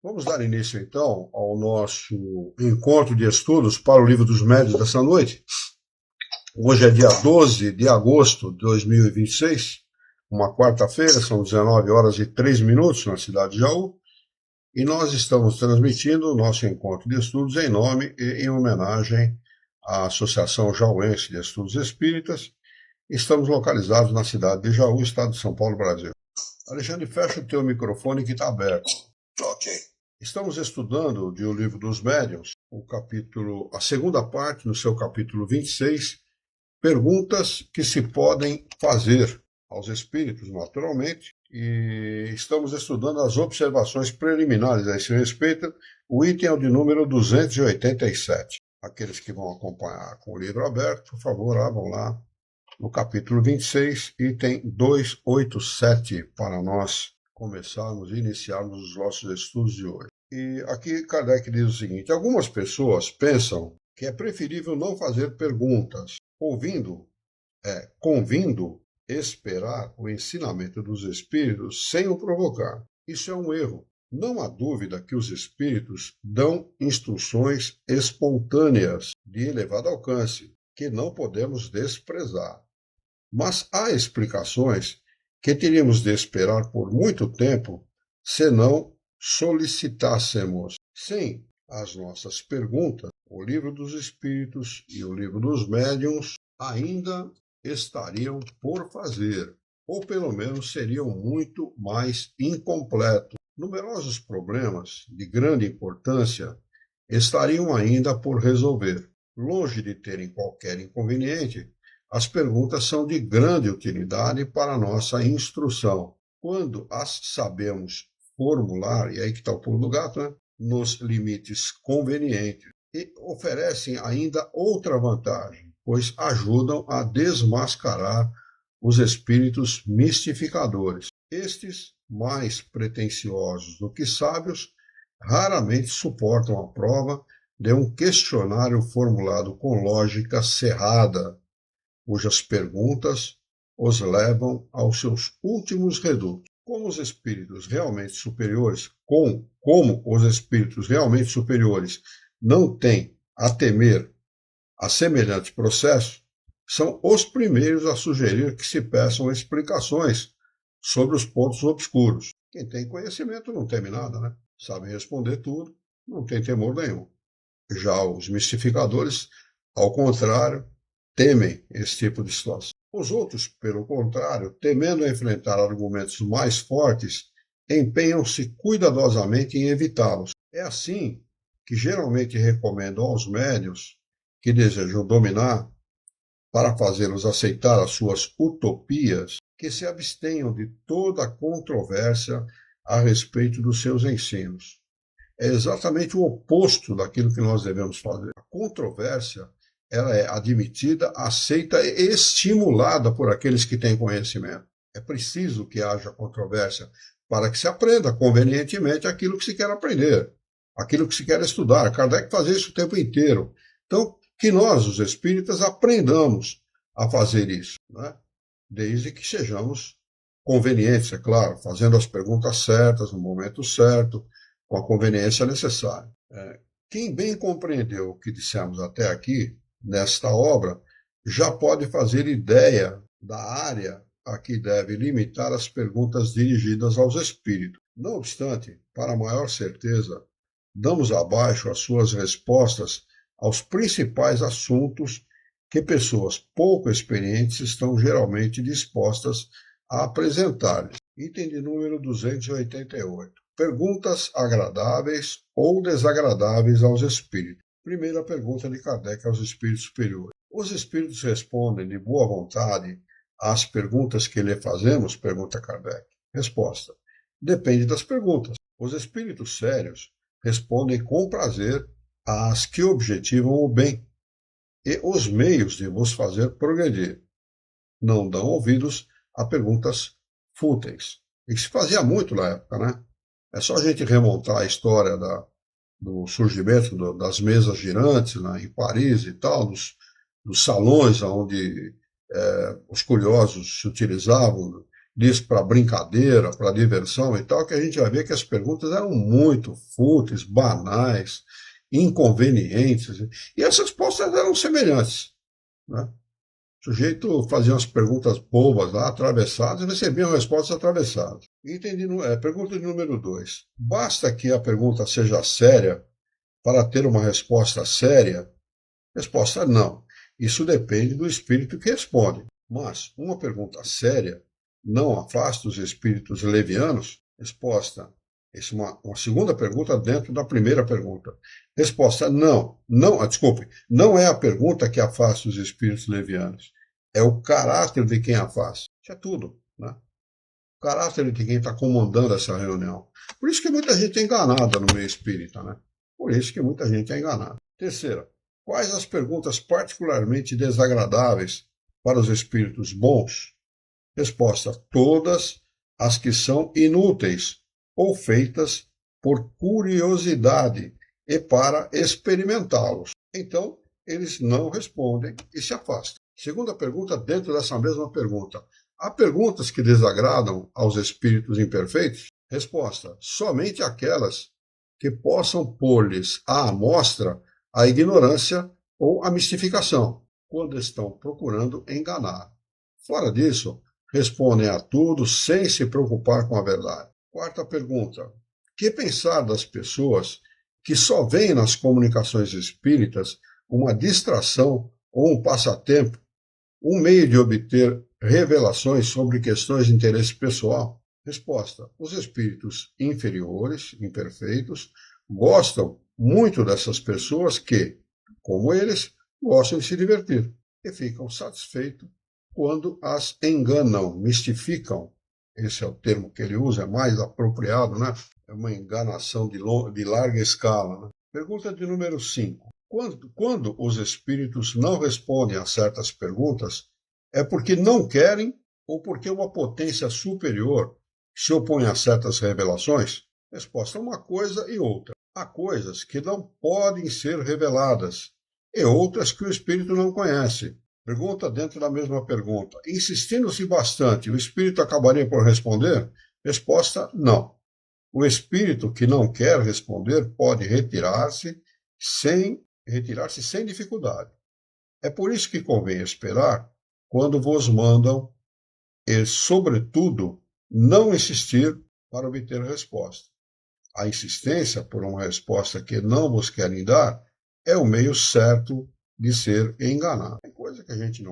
Vamos dar início, então, ao nosso encontro de estudos para o Livro dos Médiuns dessa noite. Hoje é dia 12 de agosto de 2026, uma quarta-feira, são 19 horas e 3 minutos na cidade de Jaú, e nós estamos transmitindo o nosso encontro de estudos em nome e em homenagem à Associação Jauense de Estudos Espíritas. Estamos localizados na cidade de Jaú, estado de São Paulo, Brasil. Alexandre, fecha o teu microfone que está aberto. Ok. Estamos estudando o Livro dos Médiuns, a segunda parte, no seu capítulo 26, perguntas que se podem fazer aos espíritos, naturalmente, e estamos estudando as observações preliminares a esse respeito. O item é o de número 287. Aqueles que vão acompanhar com o livro aberto, por favor, abram lá no capítulo 26, item 287, para nós começarmos e iniciarmos os nossos estudos de hoje. E aqui Kardec diz o seguinte: algumas pessoas pensam que é preferível não fazer perguntas, convindo esperar o ensinamento dos espíritos sem o provocar. Isso é um erro. Não há dúvida que os espíritos dão instruções espontâneas de elevado alcance, que não podemos desprezar. Mas há explicações que teríamos de esperar por muito tempo se não solicitássemos. Sem as nossas perguntas, o Livro dos Espíritos e o Livro dos Médiuns ainda estariam por fazer, ou pelo menos seriam muito mais incompletos. Numerosos problemas de grande importância estariam ainda por resolver. Longe de terem qualquer inconveniente, as perguntas são de grande utilidade para a nossa instrução. Quando as sabemos formular, e aí que está o pulo do gato, né? Nos limites convenientes, e oferecem ainda outra vantagem, pois ajudam a desmascarar os espíritos mistificadores. Estes, mais pretensiosos do que sábios, raramente suportam a prova de um questionário formulado com lógica cerrada, cujas perguntas os levam aos seus últimos redutos. Como os espíritos realmente superiores não têm a temer a semelhante processo, são os primeiros a sugerir que se peçam explicações sobre os pontos obscuros. Quem tem conhecimento não teme nada, né? Sabe responder tudo, não tem temor nenhum. Já os mistificadores, ao contrário, temem esse tipo de situação. Os outros, pelo contrário, temendo enfrentar argumentos mais fortes, empenham-se cuidadosamente em evitá-los. É assim que geralmente recomendo aos médiuns que desejam dominar, para fazê-los aceitar as suas utopias, que se abstenham de toda controvérsia a respeito dos seus ensinos. É exatamente o oposto daquilo que nós devemos fazer. A controvérsia, ela é admitida, aceita e estimulada por aqueles que têm conhecimento. É preciso que haja controvérsia para que se aprenda convenientemente aquilo que se quer aprender, aquilo que se quer estudar. Kardec fazia isso o tempo inteiro. Então, que nós, os espíritas, aprendamos a fazer isso, né? Desde que sejamos convenientes, é claro, fazendo as perguntas certas, no momento certo, com a conveniência necessária. Quem bem compreendeu o que dissemos até aqui, nesta obra, já pode fazer ideia da área a que deve limitar as perguntas dirigidas aos espíritos. Não obstante, para maior certeza, damos abaixo as suas respostas aos principais assuntos que pessoas pouco experientes estão geralmente dispostas a apresentar-lhes. Item de número 288. Perguntas agradáveis ou desagradáveis aos espíritos. Primeira pergunta de Kardec aos espíritos superiores. Os espíritos respondem de boa vontade às perguntas que lhe fazemos? Pergunta Kardec. Resposta: depende das perguntas. Os espíritos sérios respondem com prazer às que objetivam o bem e os meios de vos fazer progredir. Não dão ouvidos a perguntas fúteis. E que se fazia muito na época, né? É só a gente remontar a história do surgimento das mesas girantes, né, em Paris e tal, dos salões onde os curiosos se utilizavam disso para brincadeira, para diversão e tal, que a gente vai ver que as perguntas eram muito fúteis, banais, inconvenientes, e as respostas eram semelhantes, né? O sujeito fazia umas perguntas bobas lá, atravessadas, e recebia respostas atravessadas. Pergunta de número 2. Basta que a pergunta seja séria para ter uma resposta séria? Resposta não. Isso depende do espírito que responde. Mas uma pergunta séria não afasta os espíritos levianos? Resposta. Essa é uma segunda pergunta dentro da primeira pergunta. Resposta não. Desculpe. Não é a pergunta que afasta os espíritos levianos. É o caráter de quem afasta. Isso é tudo, né? O caráter de quem está comandando essa reunião. Por isso que muita gente é enganada no meio espírita, né? Por isso que muita gente é enganada. Terceira. Quais as perguntas particularmente desagradáveis para os espíritos bons? Resposta: todas as que são inúteis ou feitas por curiosidade e para experimentá-los. Então, eles não respondem e se afastam. Segunda pergunta, dentro dessa mesma pergunta. Há perguntas que desagradam aos espíritos imperfeitos? Resposta: somente aquelas que possam pôr-lhes à amostra a ignorância ou a mistificação, quando estão procurando enganar. Fora disso, respondem a tudo sem se preocupar com a verdade. Quarta pergunta: que pensar das pessoas que só veem nas comunicações espíritas uma distração ou um passatempo, um meio de obter revelações sobre questões de interesse pessoal? Resposta: os espíritos inferiores, imperfeitos, gostam muito dessas pessoas que, como eles, gostam de se divertir e ficam satisfeitos quando as enganam, mistificam. Esse é o termo que ele usa, é mais apropriado, né? É uma enganação de larga escala, né? Pergunta de número 5. Quando os espíritos não respondem a certas perguntas, é porque não querem ou porque uma potência superior se opõe a certas revelações? Resposta: uma coisa e outra. Há coisas que não podem ser reveladas e outras que o espírito não conhece. Pergunta dentro da mesma pergunta. Insistindo-se bastante, o espírito acabaria por responder? Resposta: não. O espírito que não quer responder pode retirar-se sem dificuldade. É por isso que convém esperar quando vos mandam e, sobretudo, não insistir para obter resposta. A insistência por uma resposta que não vos querem dar é o meio certo de ser enganado. É coisa que a gente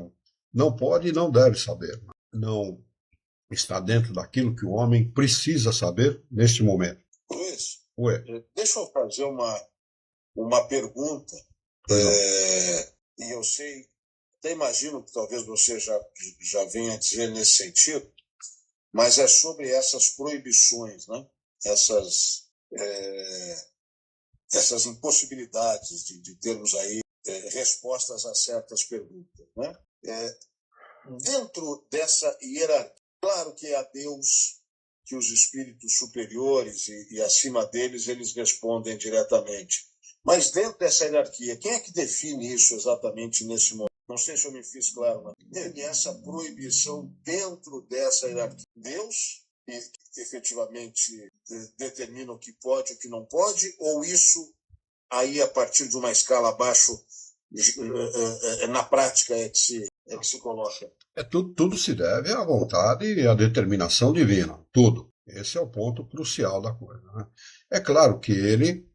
não pode e não deve saber. Não está dentro daquilo que o homem precisa saber neste momento. Luiz, Ué. Deixa eu fazer uma pergunta. E eu sei, até imagino que talvez você já venha dizer nesse sentido, mas é sobre essas proibições, né? Essas impossibilidades de termos aí respostas a certas perguntas, né? Dentro dessa hierarquia, claro que é a Deus que os espíritos superiores e acima deles eles respondem diretamente. Mas dentro dessa hierarquia, quem é que define isso exatamente nesse momento? Não sei se eu me fiz claro, mas tem essa proibição dentro dessa hierarquia. Deus efetivamente determina o que pode e o que não pode, ou isso aí a partir de uma escala abaixo, na prática é que se coloca? Tudo se deve à vontade e à determinação divina, tudo. Esse é o ponto crucial da coisa, né? É claro que ele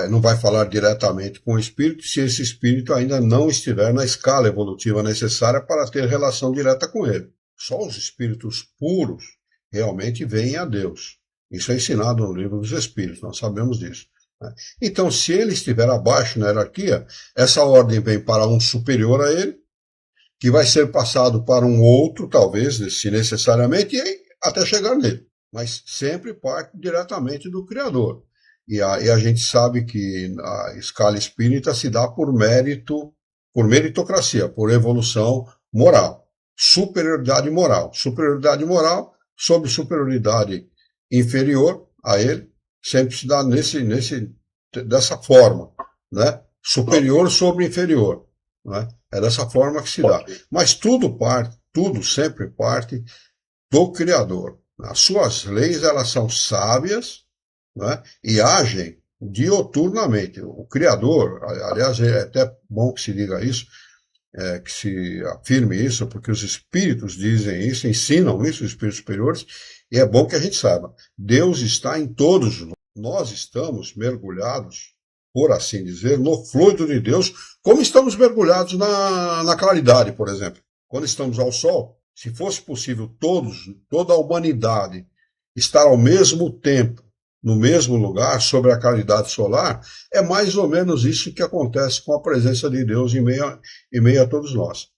não vai falar diretamente com o espírito se esse espírito ainda não estiver na escala evolutiva necessária para ter relação direta com ele. Só os espíritos puros realmente veem a Deus. Isso é ensinado no livro dos Espíritos, nós sabemos disso, né? Então, se ele estiver abaixo na hierarquia, essa ordem vem para um superior a ele, que vai ser passado para um outro, talvez, se necessariamente, e aí, até chegar nele. Mas sempre parte diretamente do Criador. E a gente sabe que a escala espírita se dá por mérito, por meritocracia, por evolução moral. Superioridade moral. Superioridade moral sobre superioridade inferior a ele, sempre se dá dessa forma, né? Superior sobre inferior, né? É dessa forma que se dá. Mas tudo sempre parte do Criador. As suas leis, elas são sábias, né, e agem dioturnamente. O Criador, aliás, é até bom que se diga isso, que se afirme isso, porque os espíritos dizem isso, ensinam isso, os espíritos superiores, e é bom que a gente saiba. Deus está em todos nós. Nós estamos mergulhados, por assim dizer, no fluido de Deus, como estamos mergulhados na claridade, por exemplo. Quando estamos ao sol, se fosse possível toda a humanidade estar ao mesmo tempo, no mesmo lugar, sobre a claridade solar, é mais ou menos isso que acontece com a presença de Deus em meio a todos nós.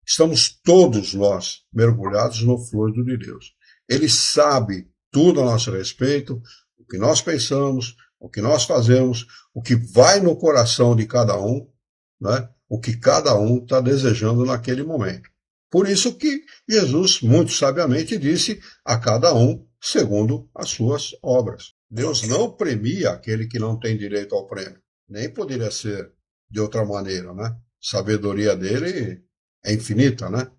Estamos todos nós mergulhados no fluido de Deus. Ele sabe tudo a nosso respeito, o que nós pensamos, o que nós fazemos, o que vai no coração de cada um, né? O que cada um está desejando naquele momento. Por isso que Jesus, muito sabiamente, disse a cada um segundo as suas obras. Deus não premia aquele que não tem direito ao prêmio. Nem poderia ser de outra maneira, né? A sabedoria dele é infinita, né?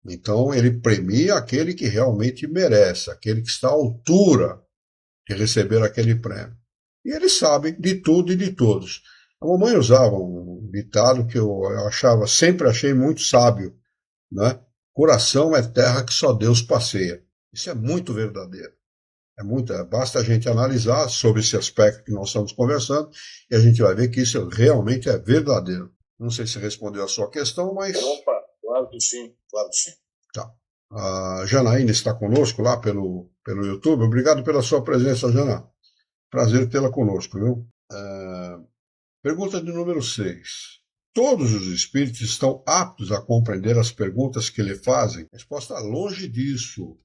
Então, ele premia aquele que realmente merece, aquele que está à altura de receber aquele prêmio. E ele sabe de tudo e de todos. A mamãe usava um ditado que eu sempre achei muito sábio, né? Coração é terra que só Deus passeia. Isso é muito verdadeiro. Basta a gente analisar sobre esse aspecto que nós estamos conversando e a gente vai ver que isso realmente é verdadeiro. Não sei se respondeu a sua questão, mas... Opa, claro que sim, claro que sim. Tá. A Janaína está conosco lá pelo YouTube. Obrigado pela sua presença, Jana. Prazer tê-la conosco, viu? Pergunta de número 6. Todos os espíritos estão aptos a compreender as perguntas que lhe fazem? Resposta: longe disso.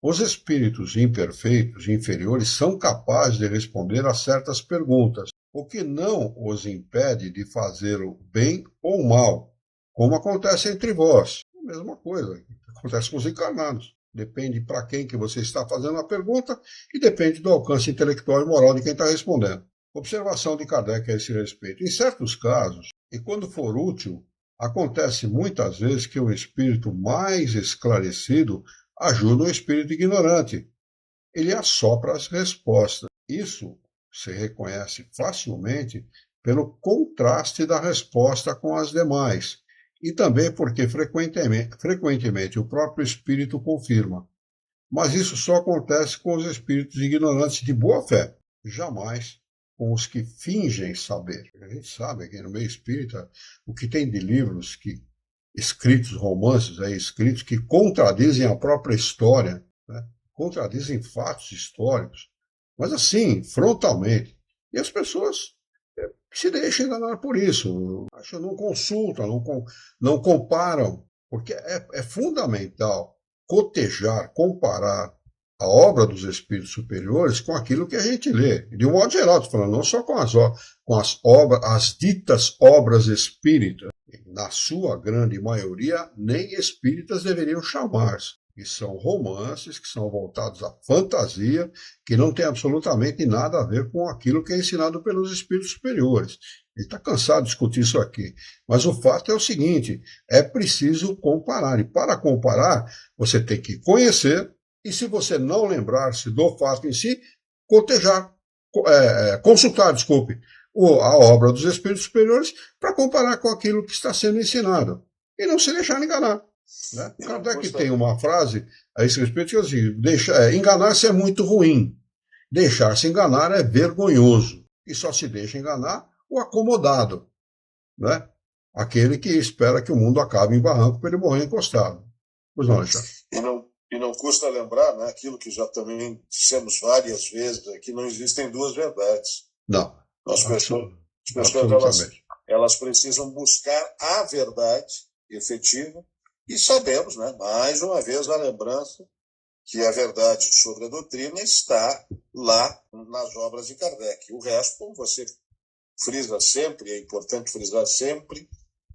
Os espíritos imperfeitos e inferiores são capazes de responder a certas perguntas, o que não os impede de fazer o bem ou o mal, como acontece entre vós. A mesma coisa, acontece com os encarnados. Depende para quem que você está fazendo a pergunta e depende do alcance intelectual e moral de quem está respondendo. Observação de Kardec a esse respeito. Em certos casos, e quando for útil, acontece muitas vezes que o espírito mais esclarecido ajuda o espírito ignorante. Ele assopra as respostas. Isso se reconhece facilmente pelo contraste da resposta com as demais, e também porque frequentemente o próprio espírito confirma. Mas isso só acontece com os espíritos ignorantes de boa fé, jamais com os que fingem saber. A gente sabe que no meio espírita o que tem de livros escritos, romances escritos que contradizem a própria história, né? Contradizem fatos históricos, mas assim, frontalmente. E as pessoas se deixam enganar por isso. Não consultam, não comparam, porque é fundamental cotejar, comparar a obra dos espíritos superiores com aquilo que a gente lê. De um modo geral, estou falando, não só com as obras, as ditas obras espíritas. Na sua grande maioria, nem espíritas deveriam chamar-se. Que são romances, que são voltados à fantasia, que não tem absolutamente nada a ver com aquilo que é ensinado pelos espíritos superiores. Ele está cansado de discutir isso aqui. Mas o fato é o seguinte, é preciso comparar. E para comparar, você tem que conhecer, e se você não lembrar-se do fato em si, consultar, a obra dos espíritos superiores para comparar com aquilo que está sendo ensinado. E não se deixar enganar. Né? Kardec tem uma frase a esse respeito que diz assim, enganar-se é muito ruim, deixar-se enganar é vergonhoso, e só se deixa enganar o acomodado, né? Aquele que espera que o mundo acabe em barranco para ele morrer encostado. Pois não, Alexandre? E não custa lembrar, né, aquilo que já também dissemos várias vezes, que não existem duas verdades. Não. As pessoas elas precisam buscar a verdade efetiva. E sabemos, né, mais uma vez, a lembrança que a verdade sobre a doutrina está lá nas obras de Kardec. O resto, como você frisa sempre, é importante frisar sempre,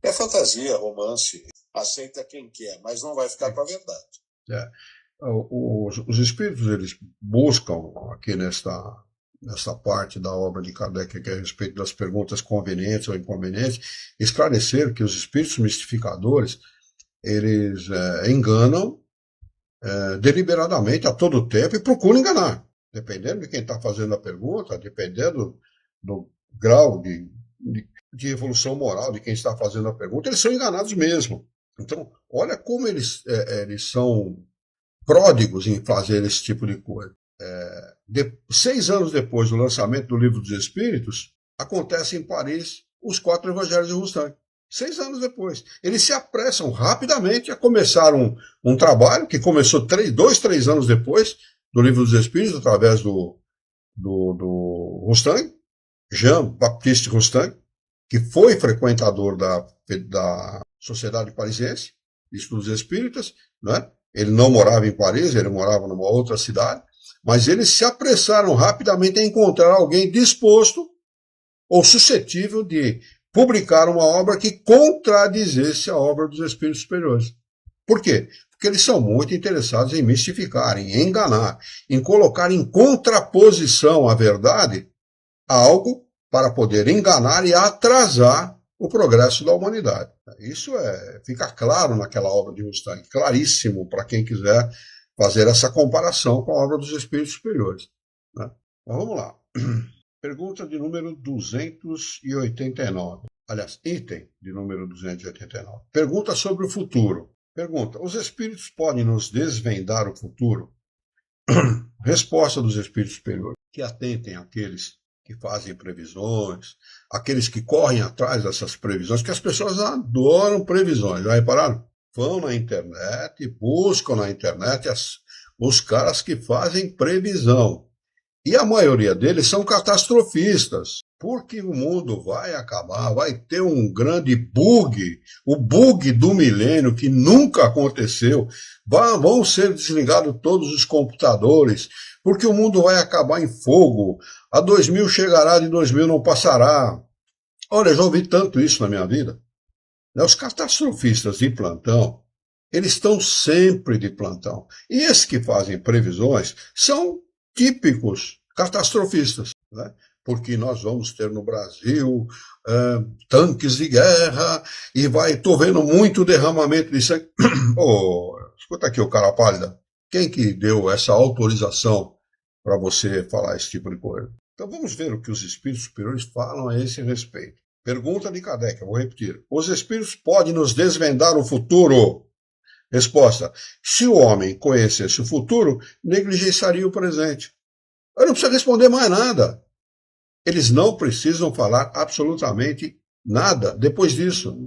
é fantasia, romance, aceita quem quer, mas não vai ficar com a verdade. Os espíritos, eles buscam aqui nesta parte da obra de Kardec, que é a respeito das perguntas convenientes ou inconvenientes, esclarecer que os espíritos mistificadores eles enganam deliberadamente a todo tempo e procuram enganar. Dependendo de quem está fazendo a pergunta, dependendo do grau de evolução moral de quem está fazendo a pergunta, eles são enganados mesmo. Então, olha como eles são pródigos em fazer esse tipo de coisa. 6 anos depois do lançamento do Livro dos Espíritos, acontece em Paris os 4 Evangelhos de Roustan. 6 anos depois. Eles se apressam rapidamente a começar um trabalho que começou 2, 3 anos depois do Livro dos Espíritos, através do Roustan, Jean-Baptiste Roustan, que foi frequentador da Sociedade Parisiense de Estudos Espíritas, né? Ele não morava em Paris, ele morava numa outra cidade, mas eles se apressaram rapidamente a encontrar alguém disposto ou suscetível de publicar uma obra que contradizesse a obra dos Espíritos Superiores. Por quê? Porque eles são muito interessados em mistificar, em enganar, em colocar em contraposição à verdade algo para poder enganar e atrasar o progresso da humanidade. Isso fica claro naquela obra de Roustan, claríssimo para quem quiser fazer essa comparação com a obra dos Espíritos Superiores. Né? Mas vamos lá. Pergunta de número 289. Aliás, item de número 289. Pergunta sobre o futuro. Pergunta: os Espíritos podem nos desvendar o futuro? Resposta dos Espíritos Superiores: que atentem àqueles que fazem previsões, aqueles que correm atrás dessas previsões, que as pessoas adoram previsões, já repararam? Vão na internet, buscam na internet os caras que fazem previsão. E a maioria deles são catastrofistas, porque o mundo vai acabar, vai ter um grande bug, o bug do milênio que nunca aconteceu, vão ser desligados todos os computadores, porque o mundo vai acabar em fogo, a 2000 chegará, de 2000 não passará. Olha, eu já ouvi tanto isso na minha vida. Os catastrofistas de plantão, eles estão sempre de plantão. E esses que fazem previsões são típicos catastrofistas, né? Porque nós vamos ter no Brasil tanques de guerra e estou vendo muito derramamento de sangue. Escuta aqui, o cara pálida, quem que deu essa autorização para você falar esse tipo de coisa? Então vamos ver o que os Espíritos Superiores falam a esse respeito. Pergunta de Kardec, eu vou repetir. Os Espíritos podem nos desvendar o futuro? Resposta: se o homem conhecesse o futuro, negligenciaria o presente. Eu não preciso responder mais nada. Eles não precisam falar absolutamente nada depois disso,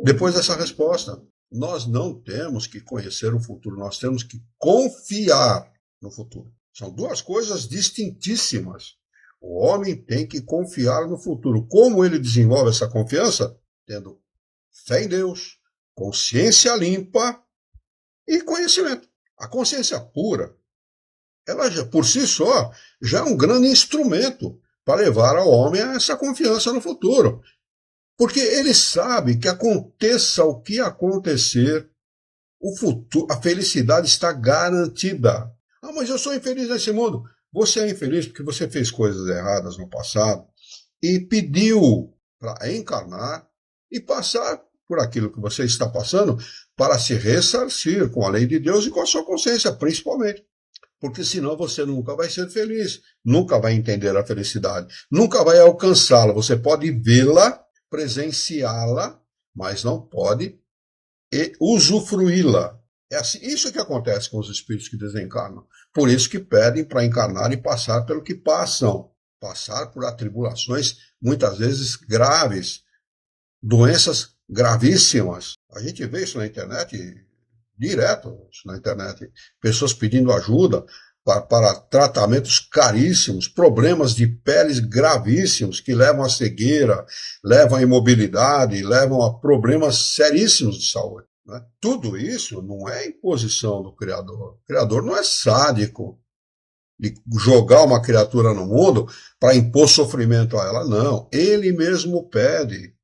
depois dessa resposta. Nós não temos que conhecer o futuro, nós temos que confiar no futuro. São duas coisas distintíssimas. O homem tem que confiar no futuro. Como ele desenvolve essa confiança? Tendo fé em Deus, consciência limpa e conhecimento. A consciência pura, ela já, por si só, já é um grande instrumento para levar ao homem a essa confiança no futuro. Porque ele sabe que aconteça o que acontecer, o futuro, a felicidade está garantida. Ah, mas eu sou infeliz nesse mundo. Você é infeliz porque você fez coisas erradas no passado e pediu para encarnar e passar por aquilo que você está passando para se ressarcir com a lei de Deus e com a sua consciência, principalmente. Porque senão você nunca vai ser feliz, nunca vai entender a felicidade, nunca vai alcançá-la. Você pode vê-la, presenciá-la, mas não pode usufruí-la. É assim, isso que acontece com os espíritos que desencarnam. Por isso que pedem para encarnar e passar pelo que passam. Passar por atribulações, muitas vezes graves, doenças gravíssimas. A gente vê isso na internet, direto na internet. Pessoas pedindo ajuda para tratamentos caríssimos, problemas de peles gravíssimos que levam à cegueira, levam à imobilidade, levam a problemas seríssimos de saúde. Né? Tudo isso não é imposição do Criador. O Criador não é sádico de jogar uma criatura no mundo para impor sofrimento a ela, não. Ele mesmo pede.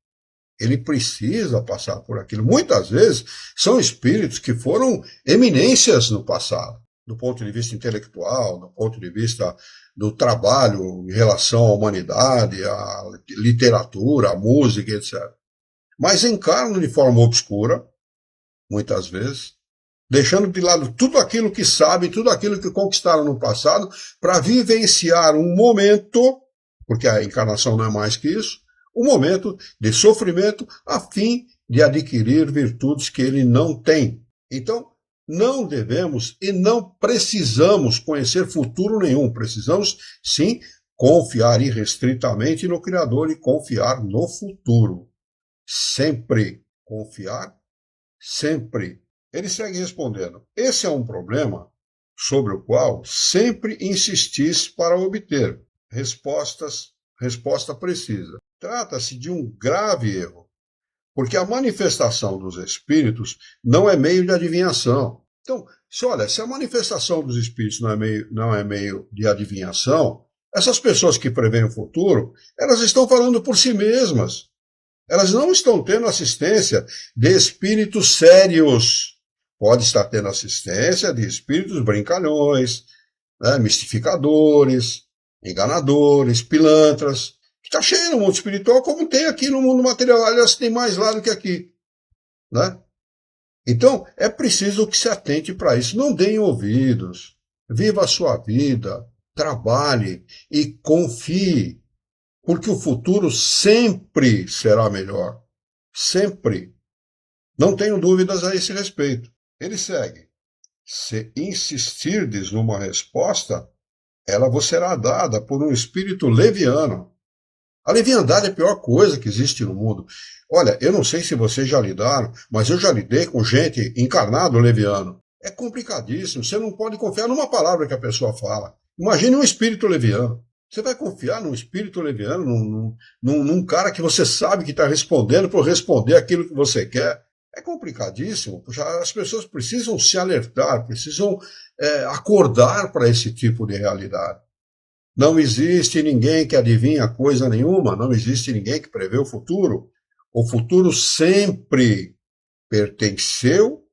Ele precisa passar por aquilo. Muitas vezes são espíritos que foram eminências no passado, do ponto de vista intelectual, do ponto de vista do trabalho em relação à humanidade, à literatura, à música, etc. Mas encarnam de forma obscura, muitas vezes, deixando de lado tudo aquilo que sabem, tudo aquilo que conquistaram no passado, para vivenciar um momento, porque a encarnação não é mais que isso, um momento de sofrimento a fim de adquirir virtudes que ele não tem. Então, não devemos e não precisamos conhecer futuro nenhum. Precisamos, sim, confiar irrestritamente no Criador e confiar no futuro. Sempre confiar, sempre. Ele segue respondendo: esse é um problema sobre o qual sempre insistis para obter resposta precisa. Trata-se de um grave erro, porque a manifestação dos espíritos não é meio de adivinhação. Então, se a manifestação dos espíritos não é meio de adivinhação, essas pessoas que preveem o futuro, elas estão falando por si mesmas. Elas não estão tendo assistência de espíritos sérios. Pode estar tendo assistência de espíritos brincalhões, né, mistificadores, enganadores, pilantras, que está cheio no mundo espiritual, como tem aqui no mundo material. Aliás, tem mais lá do que aqui. Né? Então, é preciso que se atente para isso. Não deem ouvidos. Viva a sua vida, trabalhe e confie, porque o futuro sempre será melhor. Sempre. Não tenho dúvidas a esse respeito. Ele segue: se insistirdes numa resposta, ela vos será dada por um espírito leviano. A leviandade é a pior coisa que existe no mundo. Olha, eu não sei se vocês já lidaram, mas eu já lidei com gente encarnado leviano. É complicadíssimo. Você não pode confiar numa palavra que a pessoa fala. Imagine um espírito leviano. Você vai confiar num espírito leviano, num cara que você sabe que está respondendo por responder aquilo que você quer? É complicadíssimo. As pessoas precisam se alertar, precisam acordar para esse tipo de realidade. Não existe ninguém que adivinha coisa nenhuma, não existe ninguém que prevê o futuro. O futuro sempre pertenceu,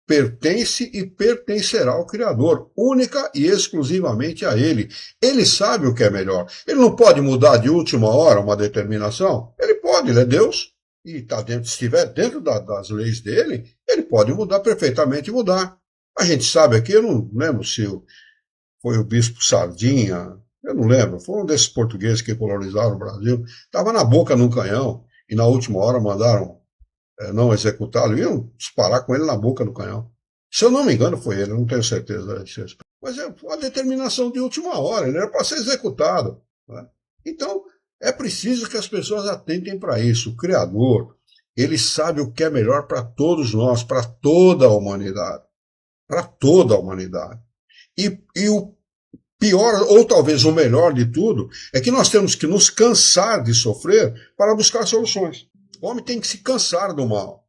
pertence e pertencerá ao Criador, única e exclusivamente a Ele. Ele sabe o que é melhor. Ele não pode mudar de última hora uma determinação. Ele pode, ele é Deus, e se estiver dentro das leis dele, ele pode mudar perfeitamente mudar. A gente sabe aqui, eu não lembro se foi o bispo Sardinha, eu não lembro, foi um desses portugueses que colonizaram o Brasil, estava na boca de um canhão, e na última hora mandaram não executá-lo, iam disparar com ele na boca do canhão. Se eu não me engano, foi ele, não tenho certeza disso. Mas é uma determinação de última hora, ele era para ser executado. Né? Então, é preciso que as pessoas atentem para isso. O Criador, ele sabe o que é melhor para todos nós, para toda a humanidade. Para toda a humanidade. E o pior, ou talvez o melhor de tudo, é que nós temos que nos cansar de sofrer para buscar soluções. O homem tem que se cansar do mal.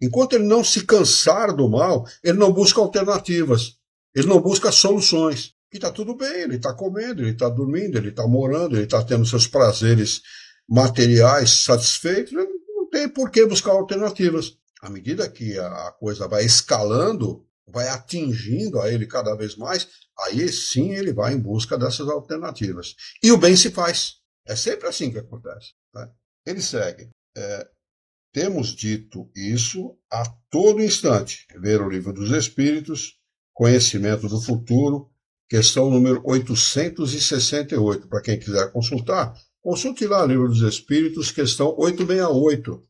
Enquanto ele não se cansar do mal, ele não busca alternativas, ele não busca soluções. E está tudo bem, ele está comendo, ele está dormindo, ele está morando, ele está tendo seus prazeres materiais satisfeitos, ele não tem por que buscar alternativas. À medida que a coisa vai escalando, vai atingindo a ele cada vez mais, aí sim ele vai em busca dessas alternativas. E o bem se faz. É sempre assim que acontece. Né? Ele segue. Temos dito isso a todo instante. Ver o Livro dos Espíritos, Conhecimento do Futuro, questão número 868. Para quem quiser consultar, consulte lá o Livro dos Espíritos, questão 868.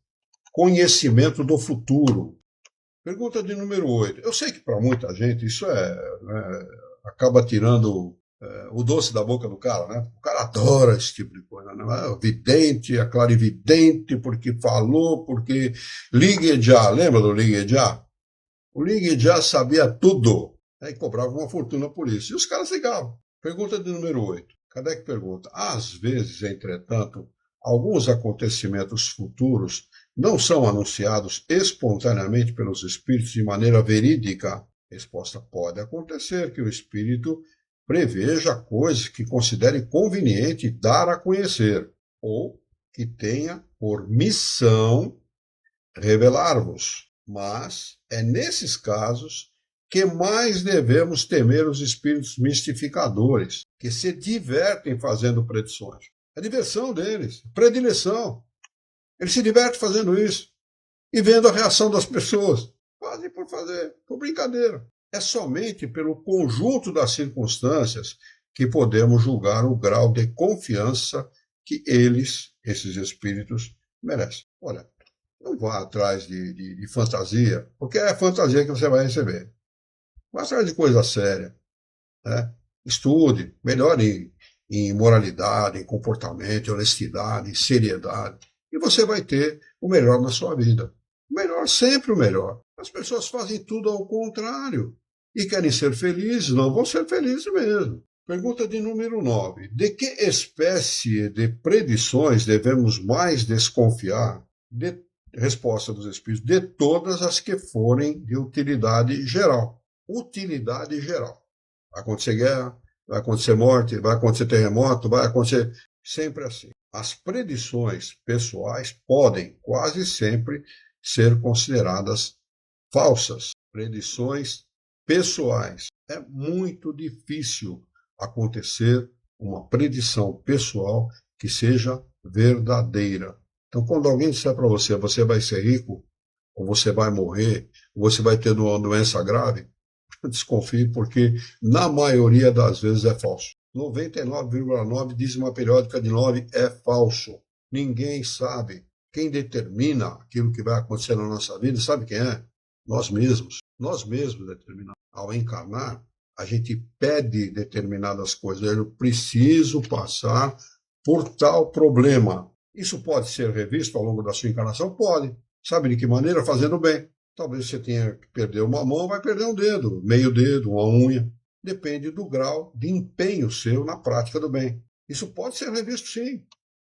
Conhecimento do Futuro. Pergunta de número 8. Eu sei que para muita gente isso acaba tirando o doce da boca do cara, né? O cara adora esse tipo de coisa, né? O vidente, a clarividente, porque falou, porque Ligue Já, lembra do Ligue Já? O Ligue Já sabia tudo, né? E cobrava uma fortuna por isso. E os caras ligavam. Pergunta de número 8. Kardec pergunta: às vezes, entretanto, alguns acontecimentos futuros não são anunciados espontaneamente pelos espíritos de maneira verídica? Resposta: pode acontecer que o espírito preveja coisas que considere conveniente dar a conhecer, ou que tenha por missão revelar-vos. Mas é nesses casos que mais devemos temer os espíritos mistificadores, que se divertem fazendo predições. É diversão deles, predileção. Ele se diverte fazendo isso e vendo a reação das pessoas. fazem por fazer, por brincadeira. É somente pelo conjunto das circunstâncias que podemos julgar o grau de confiança que eles, esses espíritos, merecem. Olha, não vá atrás de fantasia, porque é a fantasia que você vai receber. Vá atrás de coisa séria, né? Estude, melhore em moralidade, em comportamento, em honestidade, em seriedade, e você vai ter o melhor na sua vida. O melhor, sempre o melhor. As pessoas fazem tudo ao contrário e querem ser felizes, não vão ser felizes mesmo. Pergunta de número 9. De que espécie de predições devemos mais desconfiar? Resposta dos Espíritos: de todas as que forem de utilidade geral. Utilidade geral. Vai acontecer guerra, vai acontecer morte, vai acontecer terremoto, vai acontecer sempre assim. As predições pessoais podem quase sempre ser consideradas falsas. Predições pessoais. É muito difícil acontecer uma predição pessoal que seja verdadeira. Então, quando alguém disser para você, você vai ser rico, ou você vai morrer, ou você vai ter uma doença grave, desconfie, porque na maioria das vezes é falso. 99,9 diz uma periódica de 9 é falso. Ninguém sabe. Quem determina aquilo que vai acontecer na nossa vida, sabe quem é? Nós mesmos. Nós mesmos determinamos. Ao encarnar, a gente pede determinadas coisas. Eu preciso passar por tal problema. Isso pode ser revisto ao longo da sua encarnação? Pode. Sabe de que maneira? Fazendo bem. Talvez você tenha que perder uma mão, vai perder um dedo, meio dedo, uma unha. Depende do grau de empenho seu na prática do bem. Isso pode ser revisto, sim.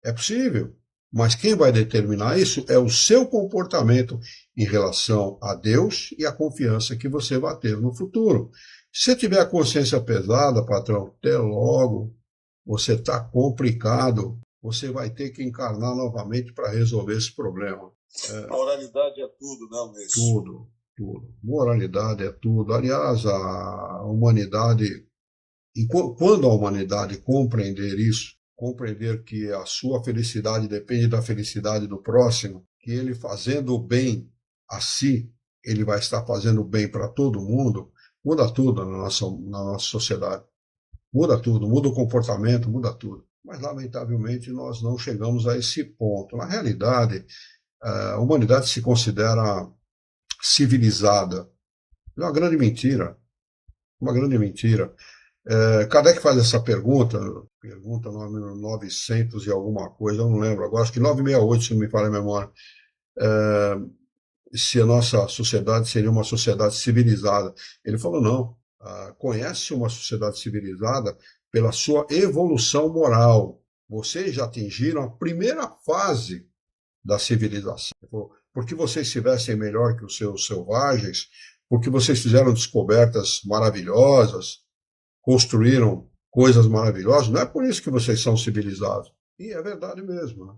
É possível. Mas quem vai determinar isso é o seu comportamento em relação a Deus e a confiança que você vai ter no futuro. Se você tiver a consciência pesada, patrão, até logo, você está complicado. Você vai ter que encarnar novamente para resolver esse problema. Moralidade é tudo, né, Luiz? Tudo, tudo. Moralidade é tudo. Aliás, a humanidade, quando a humanidade compreender isso, compreender que a sua felicidade depende da felicidade do próximo, que ele fazendo o bem a si, ele vai estar fazendo o bem para todo mundo, muda tudo na nossa sociedade. Muda tudo, muda o comportamento, muda tudo. Mas, lamentavelmente, nós não chegamos a esse ponto. Na realidade, a humanidade se considera civilizada. É uma grande mentira. Uma grande mentira. Kardec faz essa pergunta número 900 e alguma coisa, eu não lembro agora, acho que 968, se não me falha a memória, se a nossa sociedade seria uma sociedade civilizada. Ele falou, não, conhece uma sociedade civilizada pela sua evolução moral. Vocês já atingiram a primeira fase da civilização. Porque vocês estivessem melhor que os seus selvagens, porque vocês fizeram descobertas maravilhosas, construíram coisas maravilhosas, não é por isso que vocês são civilizados. E é verdade mesmo. Né?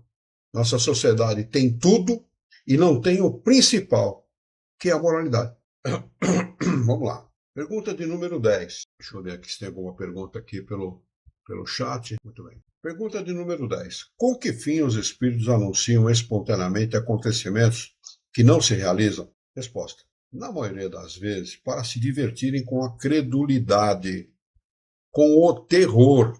Nossa sociedade tem tudo e não tem o principal, que é a moralidade. Vamos lá. Pergunta de número 10. Deixa eu ver aqui se tem alguma pergunta aqui pelo chat. Muito bem. Pergunta de número 10. Com que fim os espíritos anunciam espontaneamente acontecimentos que não se realizam? Resposta. Na maioria das vezes, para se divertirem com a credulidade, com o terror.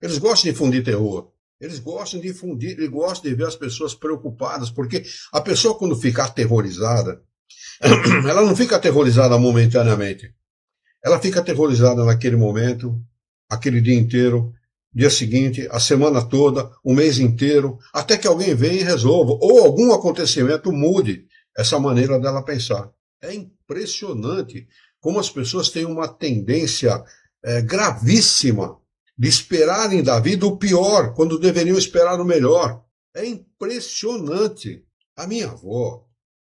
Eles gostam de infundir terror. Eles gostam de ver as pessoas preocupadas, porque a pessoa, quando fica aterrorizada, ela não fica aterrorizada momentaneamente. Ela fica aterrorizada naquele momento, aquele dia inteiro, dia seguinte, a semana toda, o mês inteiro, até que alguém venha e resolva, ou algum acontecimento mude essa maneira dela pensar. É impressionante como as pessoas têm uma tendência gravíssima de esperarem da vida o pior, quando deveriam esperar o melhor. É impressionante. A minha avó,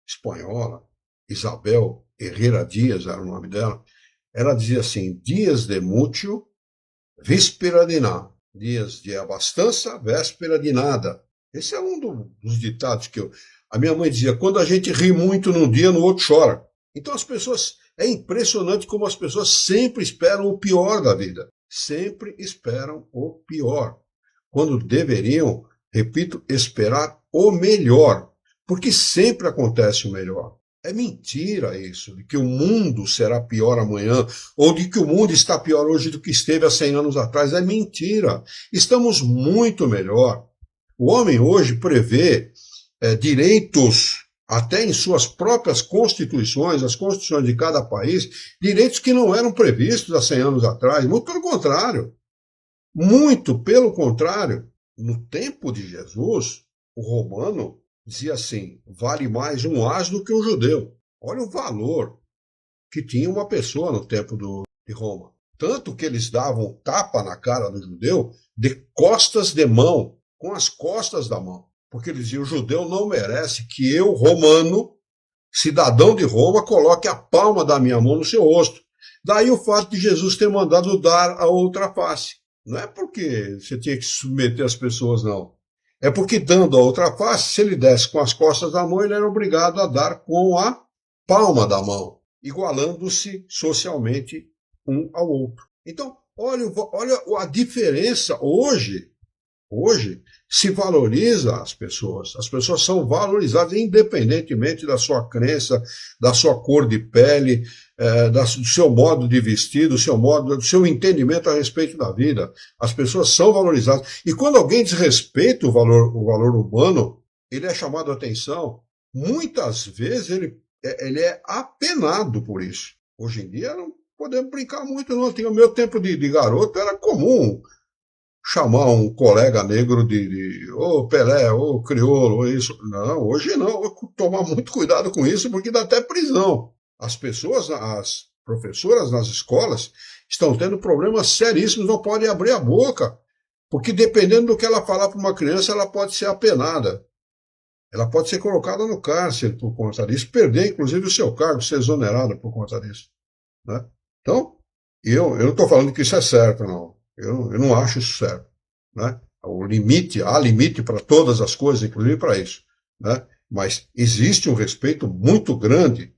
espanhola, Isabel Herrera Dias era o nome dela, ela dizia assim, dias de mucho, víspera de nada. Dias de abastança, véspera de nada. Esse é um dos ditados que a minha mãe dizia, quando a gente ri muito num dia, no outro chora. Então as pessoas, é impressionante como as pessoas sempre esperam o pior da vida. Sempre esperam o pior. Quando deveriam, repito, esperar o melhor. Porque sempre acontece o melhor. É mentira isso, de que o mundo será pior amanhã, ou de que o mundo está pior hoje do que esteve há 100 anos atrás. É mentira. Estamos muito melhor. O homem hoje prevê direitos, até em suas próprias constituições, as constituições de cada país, direitos que não eram previstos há 100 anos atrás. Muito pelo contrário. Muito pelo contrário. No tempo de Jesus, o romano dizia assim: vale mais um ás do que um judeu. Olha o valor que tinha uma pessoa no tempo de Roma. Tanto que eles davam tapa na cara do judeu de costas de mão, com as costas da mão. Porque eles diziam: o judeu não merece que eu, romano, cidadão de Roma, coloque a palma da minha mão no seu rosto. Daí o fato de Jesus ter mandado dar a outra face. Não é porque você tinha que submeter as pessoas, não. É porque, dando a outra face, se ele desse com as costas da mão, ele era obrigado a dar com a palma da mão, igualando-se socialmente um ao outro. Então, olha a diferença hoje. Hoje se valoriza as pessoas são valorizadas independentemente da sua crença, da sua cor de pele, do seu modo de vestir, do seu entendimento a respeito da vida. As pessoas são valorizadas. E quando alguém desrespeita o valor humano, ele é chamado a atenção. Muitas vezes ele é apenado por isso. Hoje em dia não podemos brincar muito, não. O meu tempo de garoto era comum chamar um colega negro de Pelé, crioulo, isso. Não, hoje não. Vou tomar muito cuidado com isso, porque dá até prisão. As professoras nas escolas estão tendo problemas seríssimos, não podem abrir a boca, porque dependendo do que ela falar para uma criança, ela pode ser apenada. Ela pode ser colocada no cárcere por conta disso, perder, inclusive, o seu cargo, ser exonerada por conta disso. Né? Então, eu não estou falando que isso é certo, não. Eu não acho isso certo. Né? Há limite para todas as coisas, inclusive para isso. Né? Mas existe um respeito muito grande,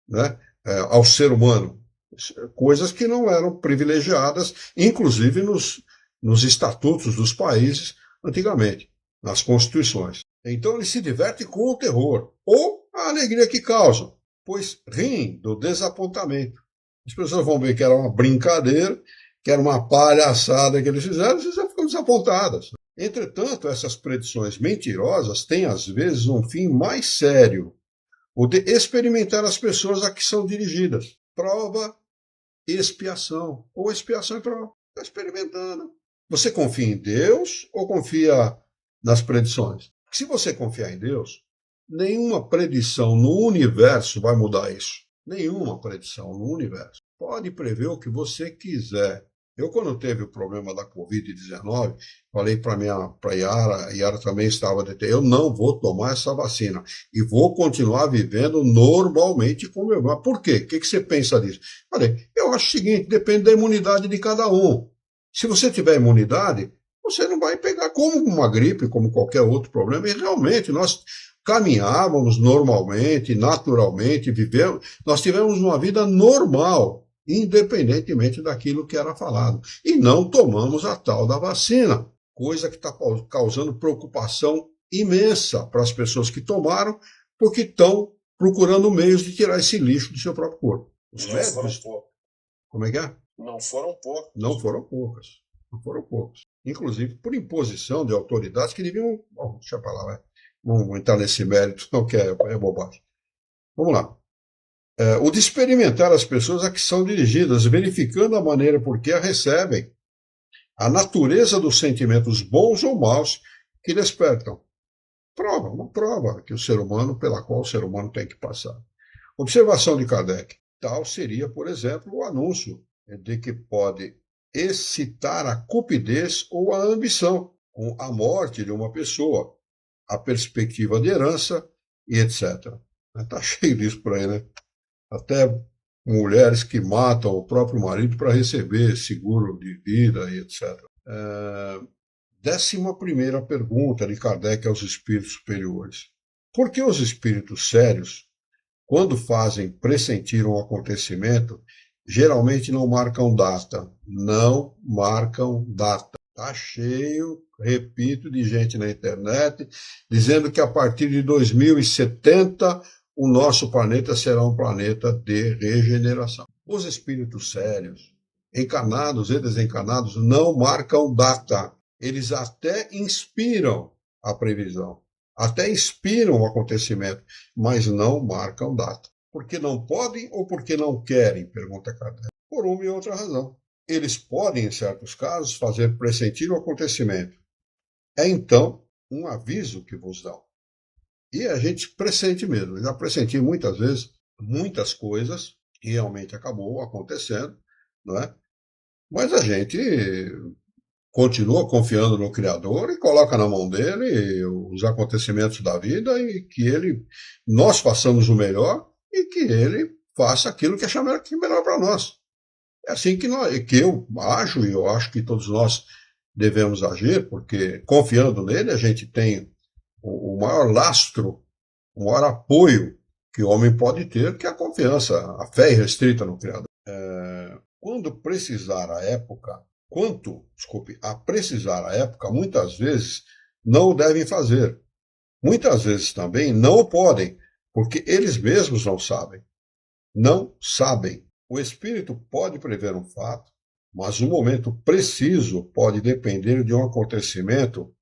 né, ao ser humano. Coisas que não eram privilegiadas, inclusive nos estatutos dos países antigamente, nas constituições. Então eles se divertem com o terror, ou a alegria que causam, pois riem do desapontamento. As pessoas vão ver que era uma brincadeira, que era uma palhaçada que eles fizeram, e já ficam desapontadas. Entretanto, essas predições mentirosas têm, às vezes, um fim mais sério, o de experimentar as pessoas a que são dirigidas. Prova e expiação, ou expiação e prova. Está experimentando. Você confia em Deus ou confia nas predições? Se você confiar em Deus, nenhuma predição no universo vai mudar isso. Nenhuma predição no universo. Pode prever o que você quiser. Eu, quando teve o problema da Covid-19, falei para a Yara, a Yara também estava detendo, eu não vou tomar essa vacina e vou continuar vivendo normalmente como eu. Mas por quê? O que você pensa disso? Falei, eu acho o seguinte, depende da imunidade de cada um. Se você tiver imunidade, você não vai pegar como uma gripe, como qualquer outro problema. E realmente, nós caminhávamos normalmente, naturalmente, vivemos, nós tivemos uma vida normal, independentemente daquilo que era falado. E não tomamos a tal da vacina, coisa que está causando preocupação imensa para as pessoas que tomaram, porque estão procurando meios de tirar esse lixo do seu próprio corpo. Os médicos... Como é que é? Não foram poucos. Não foram poucas. Não foram poucos. Inclusive por imposição de autoridades que deviam... Bom, deixa para lá, vai. Vamos entrar nesse mérito, não que é bobagem. Vamos lá. O de experimentar as pessoas a que são dirigidas, verificando a maneira por que a recebem, a natureza dos sentimentos bons ou maus que despertam. Uma prova que pela qual o ser humano tem que passar. Observação de Kardec. Tal seria, por exemplo, o anúncio de que pode excitar a cupidez ou a ambição, com a morte de uma pessoa, a perspectiva de herança e etc. Está cheio disso por aí, né? Até mulheres que matam o próprio marido para receber seguro de vida e etc. 11ª pergunta de Kardec aos espíritos superiores. Por que os espíritos sérios, quando fazem pressentir um acontecimento, geralmente não marcam data? Não marcam data. Está cheio, repito, de gente na internet dizendo que a partir de 2070 o nosso planeta será um planeta de regeneração. Os espíritos sérios, encarnados e desencarnados, não marcam data. Eles até inspiram a previsão, até inspiram o acontecimento, mas não marcam data. Porque não podem ou porque não querem? Pergunta Kardec. Por uma e outra razão. Eles podem, em certos casos, fazer pressentir o acontecimento. É então um aviso que vos dão. E a gente pressente mesmo. Eu já pressenti muitas vezes muitas coisas e realmente acabou acontecendo, não é? Mas a gente continua confiando no Criador e coloca na mão dele os acontecimentos da vida e que nós façamos o melhor e que ele faça aquilo que achar melhor para nós. É assim que eu acho, e eu acho que todos nós devemos agir, porque confiando nele a gente tem o maior lastro, o maior apoio que o homem pode ter, que é a confiança, a fé irrestrita no Criador. Quando precisar a época, a precisar a época, muitas vezes não o devem fazer. Muitas vezes também não o podem, porque eles mesmos não sabem. Não sabem. O espírito pode prever um fato, mas o momento preciso pode depender de um acontecimento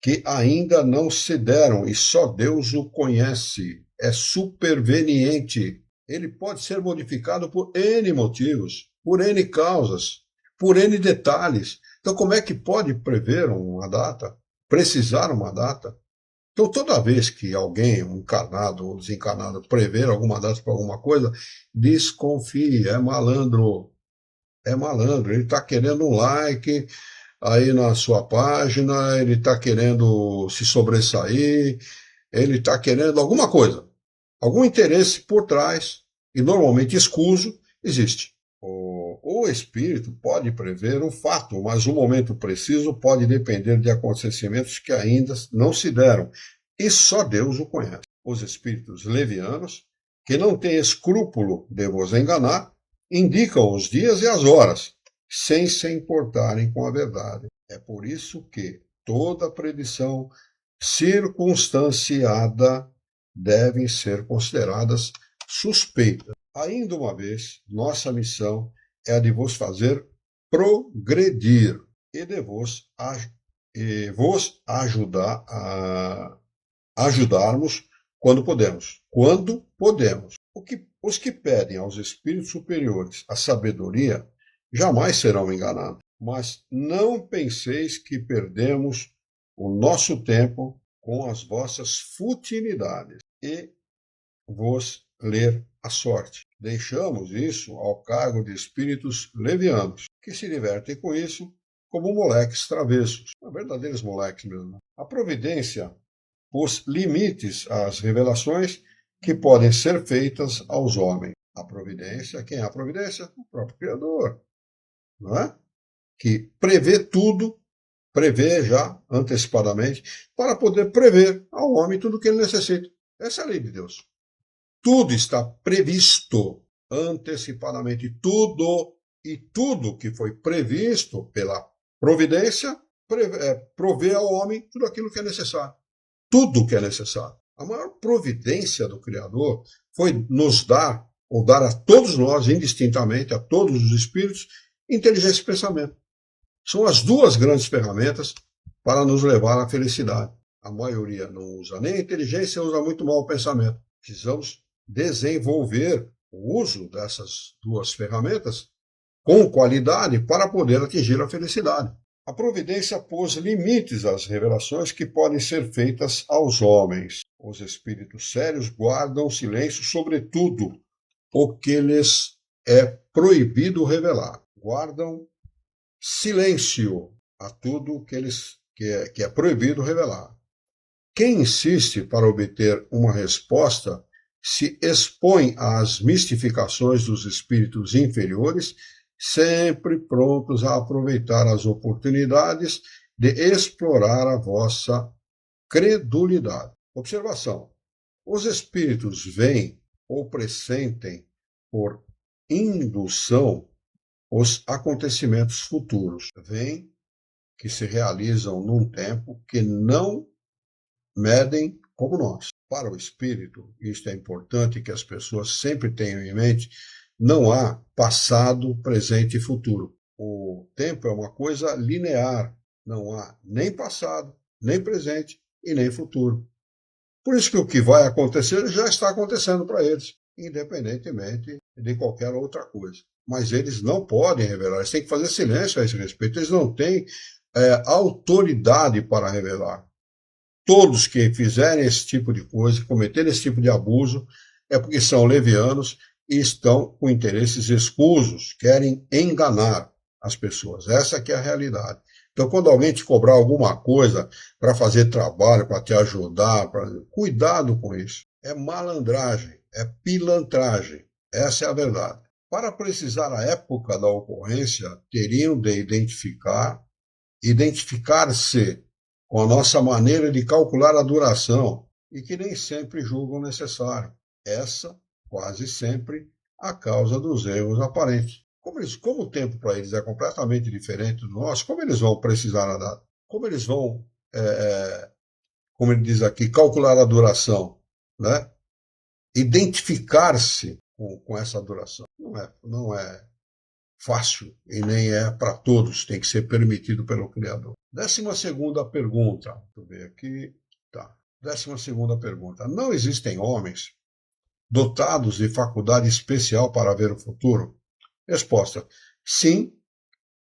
que ainda não se deram e só Deus o conhece. É superveniente. Ele pode ser modificado por N motivos, por N causas, por N detalhes. Então, como é que pode prever uma data, precisar uma data? Então, toda vez que alguém, um encarnado ou desencarnado, prever alguma data para alguma coisa, desconfie, é malandro. É malandro, ele está querendo um like aí na sua página, ele está querendo se sobressair, ele está querendo alguma coisa, algum interesse por trás, e normalmente escuso, existe. O espírito pode prever um fato, mas o momento preciso pode depender de acontecimentos que ainda não se deram, e só Deus o conhece. Os espíritos levianos, que não têm escrúpulo de vos enganar, indicam os dias e as horas, sem se importarem com a verdade. É por isso que toda predição circunstanciada devem ser consideradas suspeitas. Ainda uma vez, nossa missão é a de vos fazer progredir e de vos ajudar a ajudarmos quando podemos. Quando podemos. Os que pedem aos espíritos superiores a sabedoria jamais serão enganados. Mas não penseis que perdemos o nosso tempo com as vossas futilidades e vos ler a sorte. Deixamos isso ao cargo de espíritos levianos, que se divertem com isso como moleques travessos, verdadeiros moleques mesmo. A providência pôs limites às revelações que podem ser feitas aos homens. A providência, quem é a providência? O próprio Criador, não é? Que prevê tudo, prevê já antecipadamente, para poder prever ao homem tudo o que ele necessita. Essa é a lei de Deus. Tudo está previsto antecipadamente, tudo e tudo que foi previsto pela providência provê ao homem tudo aquilo que é necessário. Tudo que é necessário. A maior providência do Criador foi nos dar, ou dar a todos nós, indistintamente, a todos os espíritos, inteligência e pensamento. São as duas grandes ferramentas para nos levar à felicidade. A maioria não usa nem a inteligência, usa muito mal o pensamento. Precisamos desenvolver o uso dessas duas ferramentas com qualidade para poder atingir a felicidade. A providência pôs limites às revelações que podem ser feitas aos homens. Os espíritos sérios guardam silêncio sobre tudo o que lhes é proibido revelar. Guardam silêncio a tudo que é proibido revelar. Quem insiste para obter uma resposta se expõe às mistificações dos espíritos inferiores, sempre prontos a aproveitar as oportunidades de explorar a vossa credulidade. Observação: os espíritos veem ou pressentem por indução os acontecimentos futuros. Veem que se realizam num tempo que não medem como nós. Para o espírito, isto é importante que as pessoas sempre tenham em mente, não há passado, presente e futuro. O tempo é uma coisa linear, não há nem passado, nem presente e nem futuro. Por isso que o que vai acontecer já está acontecendo para eles, independentemente de qualquer outra coisa. Mas eles não podem revelar, eles têm que fazer silêncio a esse respeito, eles não têm autoridade para revelar. Todos que fizerem esse tipo de coisa, cometerem esse tipo de abuso, é porque são levianos e estão com interesses escusos, querem enganar as pessoas. Essa que é a realidade. Então, quando alguém te cobrar alguma coisa para fazer trabalho, para te ajudar, cuidado com isso. É malandragem, é pilantragem. Essa é a verdade. Para precisar a época da ocorrência, teriam de identificar-se com a nossa maneira de calcular a duração e que nem sempre julgam necessário. Essa, quase sempre, a causa dos erros aparentes. Como o tempo para eles é completamente diferente do nosso, como eles vão precisar a data? Como eles vão, como ele diz aqui, calcular a duração? Né? Identificar-se com essa duração. Não é fácil e nem é para todos, tem que ser permitido pelo Criador. 12ª pergunta, deixa eu ver aqui, tá. 12ª pergunta, não existem homens dotados de faculdade especial para ver o futuro? Resposta, sim,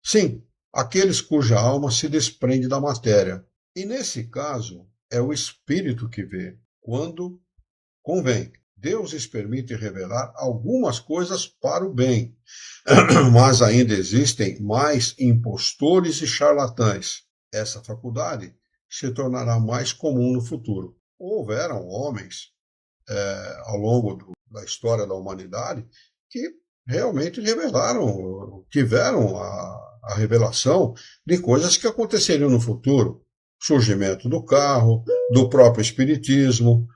sim, aqueles cuja alma se desprende da matéria. E nesse caso, é o espírito que vê, quando convém. Deus lhes permite revelar algumas coisas para o bem, mas ainda existem mais impostores e charlatães. Essa faculdade se tornará mais comum no futuro. Houveram homens, ao longo da história da humanidade, que realmente tiveram a revelação de coisas que aconteceriam no futuro. Surgimento do carro, do próprio espiritismo,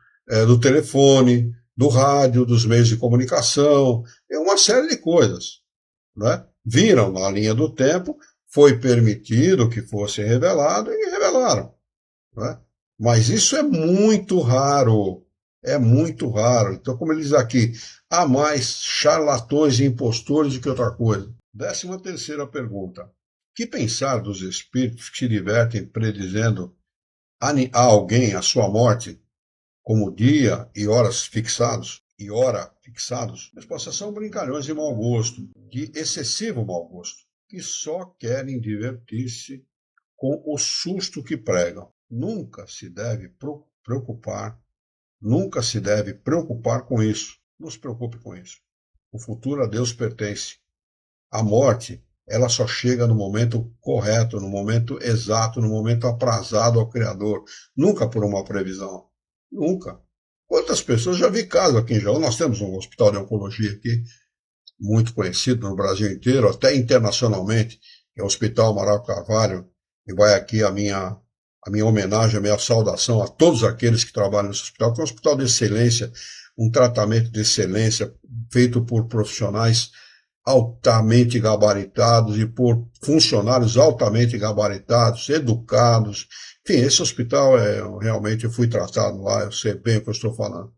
do telefone, do rádio, dos meios de comunicação, uma série de coisas. Né? Viram na linha do tempo, foi permitido que fosse revelado e revelaram. Né? Mas isso é muito raro. É muito raro. Então, como ele diz aqui, há mais charlatões e impostores do que outra coisa. 13ª pergunta. Que pensar dos espíritos que se divertem predizendo a alguém a sua morte, como dia e horas fixados, e hora fixados? Resposta, são brincalhões de mau gosto, de excessivo mau gosto, que só querem divertir-se com o susto que pregam. Nunca se deve preocupar com isso. Não se preocupe com isso. O futuro a Deus pertence. A morte, ela só chega no momento correto, no momento exato, no momento aprazado ao Criador. Nunca por uma previsão. Nunca. Quantas pessoas, já vi casos aqui em Jaú, nós temos um hospital de oncologia aqui, muito conhecido no Brasil inteiro, até internacionalmente, que é o Hospital Amaral Carvalho, e vai aqui a minha homenagem, a minha saudação a todos aqueles que trabalham nesse hospital, que é um hospital de excelência, um tratamento de excelência feito por profissionais altamente gabaritados e por funcionários altamente gabaritados, educados. Enfim, esse hospital, realmente eu fui tratado lá, eu sei bem o que eu estou falando.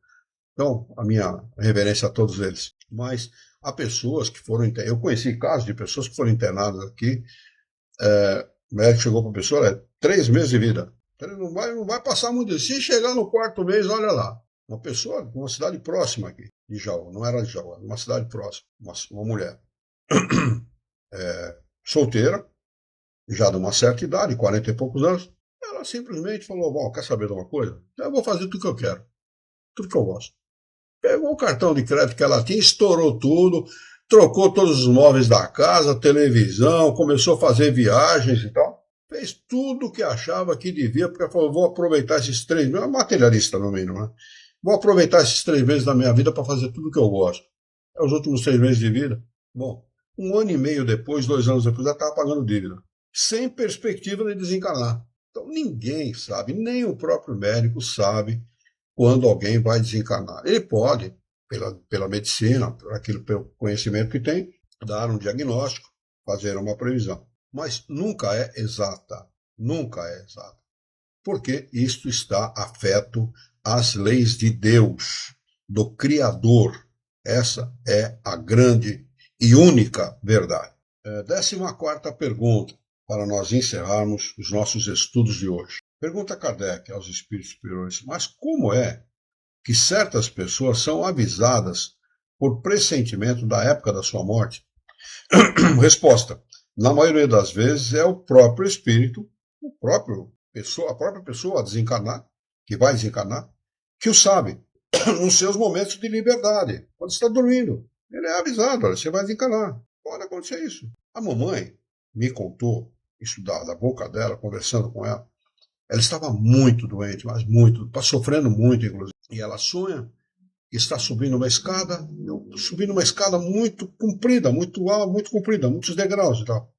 Então, a minha reverência a todos eles. Mas há pessoas que foram internadas, eu conheci casos de pessoas que foram internadas aqui, o médico chegou para a pessoa, 3 meses de vida. Ele não vai passar muito. Se chegar no 4º mês, olha lá. Uma pessoa de uma cidade próxima aqui, de Jaú, não era de Jaú, era uma cidade próxima, uma mulher. Solteira, já de uma certa idade, 40 e poucos anos, ela simplesmente falou, bom, quer saber de uma coisa? Eu vou fazer tudo que eu quero, tudo que eu gosto. Pegou o cartão de crédito que ela tinha, estourou tudo, trocou todos os móveis da casa, televisão, começou a fazer viagens e tal. Fez tudo o que achava que devia, porque ela falou, vou aproveitar esses 3 meses, materialista no mínimo, né? Vou aproveitar esses 3 meses da minha vida para fazer tudo o que eu gosto. É os últimos 6 meses de vida. Bom, 1 ano e meio depois, 2 anos depois, ela estava pagando dívida, sem perspectiva de desencarnar. Então ninguém sabe, nem o próprio médico sabe quando alguém vai desencarnar. Ele pode, pela medicina, pelo conhecimento que tem, dar um diagnóstico, fazer uma previsão. Mas nunca é exata. Nunca é exata. Porque isto está afeto às leis de Deus, do Criador. Essa é a grande e única verdade. 14ª pergunta, para nós encerrarmos os nossos estudos de hoje. Pergunta Kardec aos espíritos superiores: mas como é que certas pessoas são avisadas por pressentimento da época da sua morte? Resposta: na maioria das vezes é o próprio espírito, a própria pessoa a desencarnar, que vai desencarnar, que o sabe, nos seus momentos de liberdade, quando está dormindo. Ele é avisado: olha, você vai desencarnar. Pode acontecer isso. A mamãe me contou, isso da boca dela, conversando com ela. Ela estava muito doente, mas muito, sofrendo muito, inclusive. E ela sonha que está subindo uma escada, subindo uma escada muito comprida, muito alta, muito comprida, muitos degraus e tal.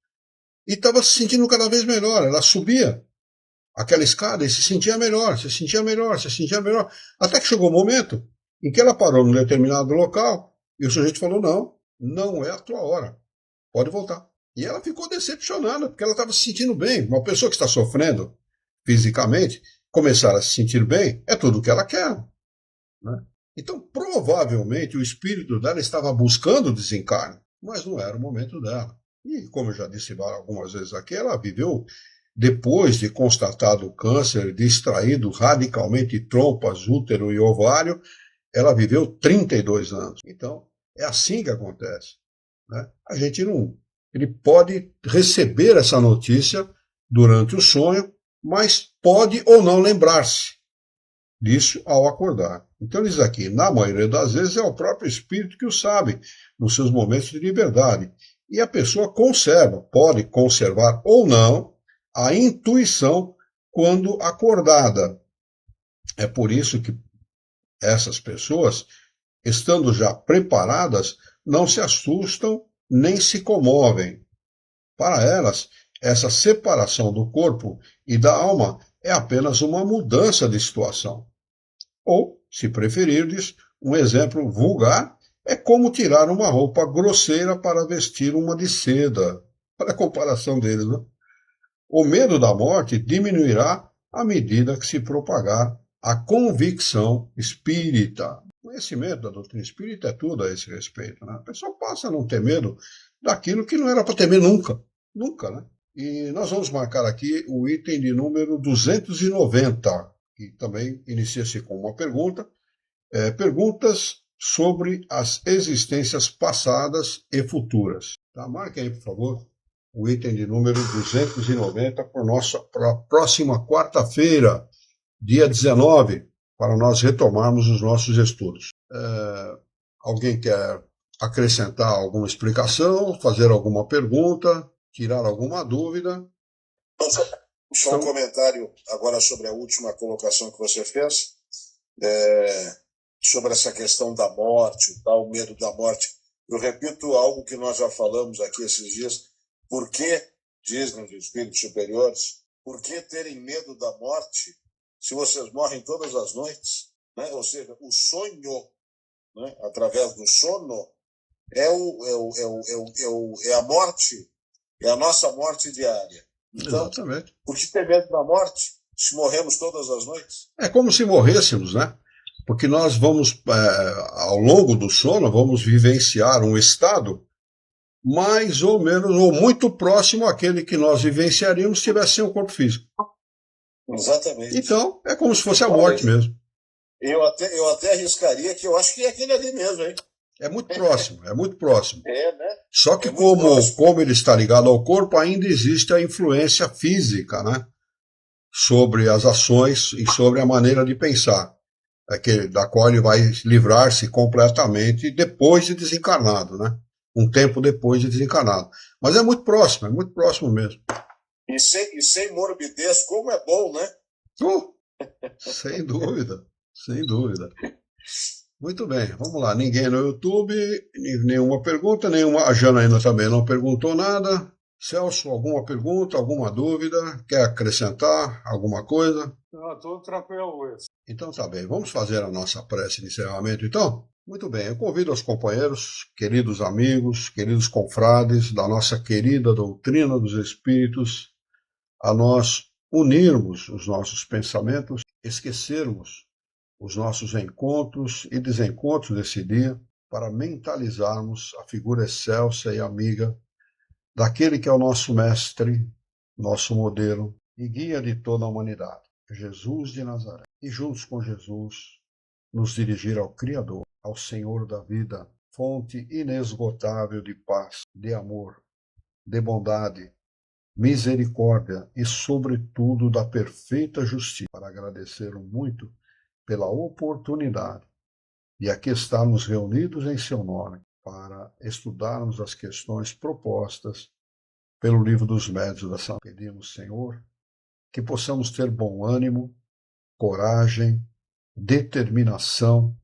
E estava se sentindo cada vez melhor. Ela subia aquela escada e se sentia melhor, se sentia melhor, se sentia melhor. Até que chegou um momento em que ela parou num determinado local e o sujeito falou: não é a tua hora, pode voltar. E ela ficou decepcionada, porque ela estava se sentindo bem. Uma pessoa que está sofrendo fisicamente, começar a se sentir bem, é tudo o que ela quer. Né? Então, provavelmente, o espírito dela estava buscando o desencarne, mas não era o momento dela. E, como eu já disse algumas vezes aqui, ela viveu, depois de constatado o câncer, de extraído radicalmente trompas, útero e ovário, ela viveu 32 anos. Então, é assim que acontece. Né? A gente não... Ele pode receber essa notícia durante o sonho, mas pode ou não lembrar-se disso ao acordar. Então, diz aqui, na maioria das vezes é o próprio espírito que o sabe, nos seus momentos de liberdade. E a pessoa pode conservar ou não, a intuição quando acordada. É por isso que essas pessoas, estando já preparadas, não se assustam nem se comovem. Para elas, essa separação do corpo e da alma é apenas uma mudança de situação. Ou, se preferirdes, um exemplo vulgar é como tirar uma roupa grosseira para vestir uma de seda. Olha a comparação deles, né? O medo da morte diminuirá à medida que se propagar a convicção espírita. O conhecimento da doutrina espírita é tudo a esse respeito. Né? A pessoa passa a não ter medo daquilo que não era para temer nunca. Nunca, né? E nós vamos marcar aqui o item de número 290, que também inicia-se com uma pergunta. Perguntas sobre as existências passadas e futuras. Tá? Marque aí, por favor, o item de número 290 para a próxima quarta-feira, dia 19, para nós retomarmos os nossos estudos. Alguém quer acrescentar alguma explicação, fazer alguma pergunta, tirar alguma dúvida? Só um comentário agora sobre a última colocação que você fez, sobre essa questão da morte, o medo da morte. Eu repito algo que nós já falamos aqui esses dias. Por que, dizem os espíritos superiores, por que terem medo da morte se vocês morrem todas as noites? Né? Ou seja, o sonho, né, através do sono, é a morte, é a nossa morte diária. Então, exatamente. Por que ter medo da morte se morremos todas as noites? É como se morrêssemos, né? Porque nós vamos, ao longo do sono, vamos vivenciar um estado mais ou menos, ou muito próximo àquele que nós vivenciaríamos se tivesse sem o corpo físico. Exatamente. Então, é como se fosse a morte mesmo. Eu até arriscaria que eu acho que é aquele ali mesmo, hein? É muito próximo, é muito próximo. Né? Só que como ele está ligado ao corpo, ainda existe a influência física, né? Sobre as ações e sobre a maneira de pensar, da qual ele vai livrar-se completamente depois de desencarnado, né? Um tempo depois de desencarnado. Mas é muito próximo mesmo. E sem morbidez, como é bom, né? Sem dúvida, sem dúvida. Muito bem, vamos lá. Ninguém no YouTube, nenhuma pergunta, a Janaína também não perguntou nada. Celso, alguma pergunta, alguma dúvida? Quer acrescentar alguma coisa? Não, estou tranquilo, Luiz. Então tá bem, vamos fazer a nossa prece de encerramento então? Muito bem, eu convido os companheiros, queridos amigos, queridos confrades da nossa querida doutrina dos Espíritos, a nós unirmos os nossos pensamentos, esquecermos os nossos encontros e desencontros desse dia para mentalizarmos a figura excelsa e amiga daquele que é o nosso mestre, nosso modelo e guia de toda a humanidade, Jesus de Nazaré. E juntos com Jesus, nos dirigir ao Criador, ao Senhor da vida, fonte inesgotável de paz, de amor, de bondade, misericórdia e, sobretudo, da perfeita justiça, para agradecê-lo muito pela oportunidade de aqui estarmos reunidos em seu nome para estudarmos as questões propostas pelo Livro dos Médiuns da Santa. Pedimos, Senhor, que possamos ter bom ânimo, coragem, determinação,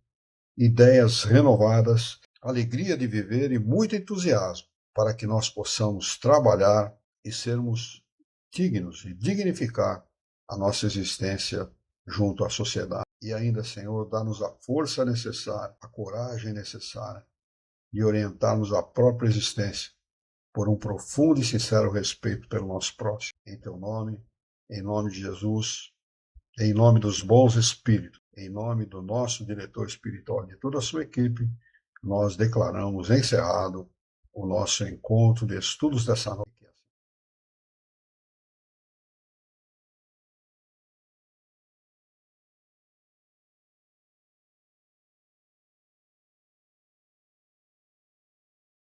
ideias renovadas, alegria de viver e muito entusiasmo para que nós possamos trabalhar e sermos dignos e dignificar a nossa existência junto à sociedade. E ainda, Senhor, dá-nos a força necessária, a coragem necessária de orientarmos a própria existência por um profundo e sincero respeito pelo nosso próximo. Em teu nome, em nome de Jesus, em nome dos bons espíritos, em nome do nosso diretor espiritual e de toda a sua equipe, nós declaramos encerrado o nosso encontro de estudos dessa noite.